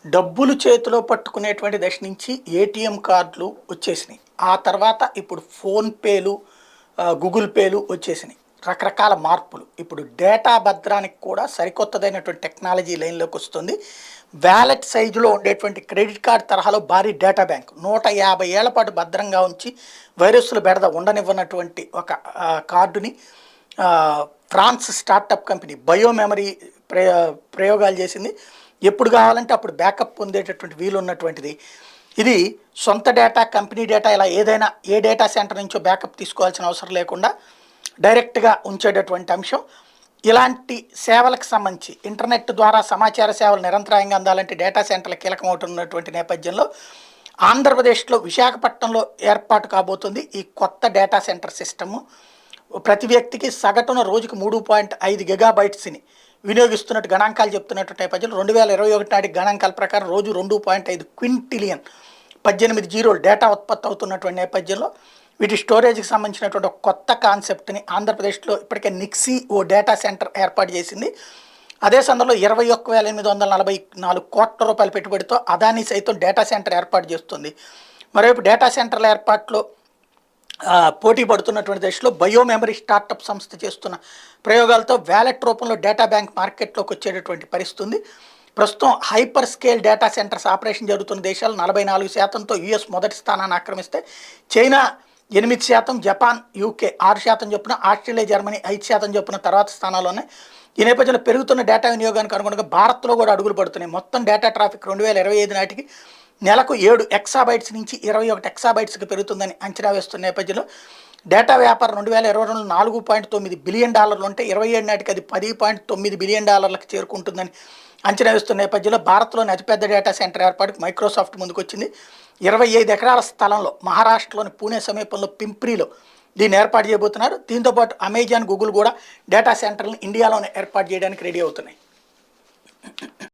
డబ్బులు చేతిలో పట్టుకునేటువంటి దశ నుంచి ఏటీఎం కార్డులు వచ్చేసినాయి. ఆ తర్వాత ఇప్పుడు ఫోన్‌పేలు, గూగుల్ పేలు వచ్చేసినాయి. రకరకాల మార్పులు. ఇప్పుడు డేటా భద్రానికి కూడా సరికొత్తదైనటువంటి టెక్నాలజీ లైన్‌లోకొస్తుంది. వాలెట్ సైజులో ఉండేటువంటి క్రెడిట్ కార్డ్ తరహాలో భారీ డేటా బ్యాంక్. 150 ఏళ్ల పాటు భద్రంగా ఉంచి వైరస్‌ల బెడద ఉండనివ్వనటువంటి ఒక కార్డుని France startup company bio memory ప్రయో ప్రయోగాలు చేసింది. ఎప్పుడు కావాలంటే అప్పుడు బ్యాకప్ పొందేటటువంటి వీలున్నటువంటిది. ఇది సొంత డేటా, కంపెనీ డేటా ఇలా ఏదైనా ఏ డేటా సెంటర్ నుంచో బ్యాకప్ తీసుకోవాల్సిన అవసరం లేకుండా డైరెక్ట్‌గా ఉంచేటటువంటి అంశం. ఇలాంటి సేవలకు సంబంధించి ఇంటర్నెట్ ద్వారా సమాచార సేవలు నిరంతరాయంగా అందాలంటే డేటా సెంటర్లు కీలకమవుతున్నటువంటి నేపథ్యంలో ఆంధ్రప్రదేశ్‌లో విశాఖపట్నంలో ఏర్పాటు కాబోతుంది ఈ కొత్త డేటా సెంటర్ సిస్టము. ప్రతి వ్యక్తికి సగటున రోజుకి 3.5 గిగాబైట్స్‌ని వినియోగిస్తున్నట్టు గణాంకాలు చెప్తున్నట్టు నేపథ్యంలో 2021 నాటి గణాంకాల ప్రకారం రోజు 2.5 క్వింటిలియన్ 18 జీరోలు డేటా ఉత్పత్తి అవుతున్నటువంటి నేపథ్యంలో వీటి స్టోరేజ్కి సంబంధించినటువంటి ఒక కొత్త కాన్సెప్ట్ని ఆంధ్రప్రదేశ్లో ఇప్పటికే నిక్సీ ఓ డేటా సెంటర్ ఏర్పాటు చేసింది. అదే సందర్భంలో 21,844 కోట్ల రూపాయల పెట్టుబడితో అదానీ సైతం డేటా సెంటర్ ఏర్పాటు చేస్తుంది. మరోవైపు డేటా సెంటర్ల ఏర్పాటులో పోటీ పడుతున్నటువంటి దశలో బయో మెమరీ స్టార్టప్ సంస్థ చేస్తున్న ప్రయోగాలతో వ్యాలెట్ రూపంలో డేటా బ్యాంక్ మార్కెట్లోకి వచ్చేటటువంటి పరిస్థితి ఉంది. ప్రస్తుతం hyper scale data centres operation జరుగుతున్న దేశాలు 44%తో యుఎస్ మొదటి స్థానాన్ని ఆక్రమిస్తే చైనా 8%, జపాన్, యూకే 6% చొప్పున, ఆస్ట్రేలియా, జర్మనీ 5% చొప్పున తర్వాత స్థానాల్లోనే. ఈ నేపథ్యంలో పెరుగుతున్న డేటా వినియోగానికి అనుగుణంగా భారత్లో కూడా అడుగులు పడుతున్నాయి. మొత్తం డేటా ట్రాఫిక్ 2025 నాటికి నెలకు 7 ఎక్సాబైట్స్ నుంచి 21 ఎక్సాబైట్స్కి పెరుగుతుందని అంచనా వేస్తున్న నేపథ్యంలో డేటా వ్యాపారం 2022లో $4.9 బిలియన్ ఉంటే 27 నాటికి అది $10.9 బిలియన్ చేరుకుంటుందని అంచనా వేస్తున్న నేపథ్యంలో భారత్లోని అతిపెద్ద డేటా సెంటర్ ఏర్పాటుకు మైక్రోసాఫ్ట్ ముందుకొచ్చింది. 25 ఎకరాల స్థలంలో మహారాష్ట్రలోని పూణే సమీపంలో పింప్రీలో దీన్ని ఏర్పాటు చేయబోతున్నారు. దీంతోపాటు అమెజాన్, గూగుల్ కూడా డేటా సెంటర్ని ఇండియాలోనే ఏర్పాటు చేయడానికి రెడీ అవుతున్నాయి.